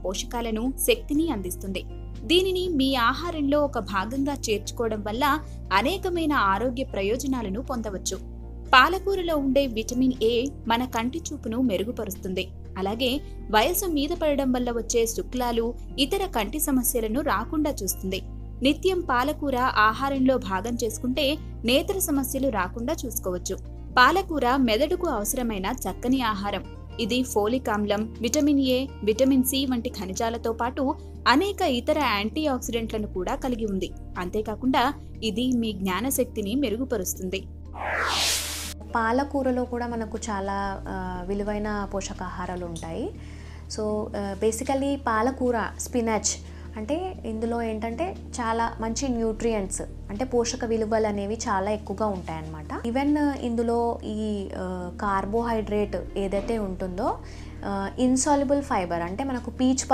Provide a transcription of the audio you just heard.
పోషకాలను, శక్తిని అందిస్తుంది. దీనిని మీ ఆహారంలో ఒక భాగంగా చేర్చుకోవడం వల్ల అనేకమైన ఆరోగ్య ప్రయోజనాలను పొందవచ్చు. పాలకూరలో ఉండే విటమిన్ ఏ మన కంటి చూపును మెరుగుపరుస్తుంది. అలాగే వయసు మీద పడడం వల్ల వచ్చే శుక్లాలు, ఇతర కంటి సమస్యలను రాకుండా చూస్తుంది. నిత్యం పాలకూర ఆహారంలో భాగం చేసుకుంటే నేత్ర సమస్యలు రాకుండా చూసుకోవచ్చు. పాలకూర మెదడుకు అవసరమైన చక్కని ఆహారం. ఇది ఫోలిక్ ఆమ్లం, విటమిన్ ఏ, విటమిన్ సి వంటి ఖనిజాలతో పాటు అనేక ఇతర యాంటీ ఆక్సిడెంట్లను కూడా కలిగి ఉంది. అంతేకాకుండా ఇది మీ జ్ఞానశక్తిని మెరుగుపరుస్తుంది. పాలకూరలో కూడా మనకు చాలా విలువైన పోషకాహారాలు ఉంటాయి. సో బేసికలీ పాలకూర, స్పినాచ్ అంటే ఇందులో ఏంటంటే చాలా మంచి న్యూట్రియంట్స్ అంటే పోషక విలువలు అనేవి చాలా ఎక్కువగా ఉంటాయన్నమాట. ఈవెన్ ఇందులో ఈ కార్బోహైడ్రేట్ ఏదైతే ఉంటుందో ఇన్సాల్యుబుల్ ఫైబర్ అంటే మనకు పీచు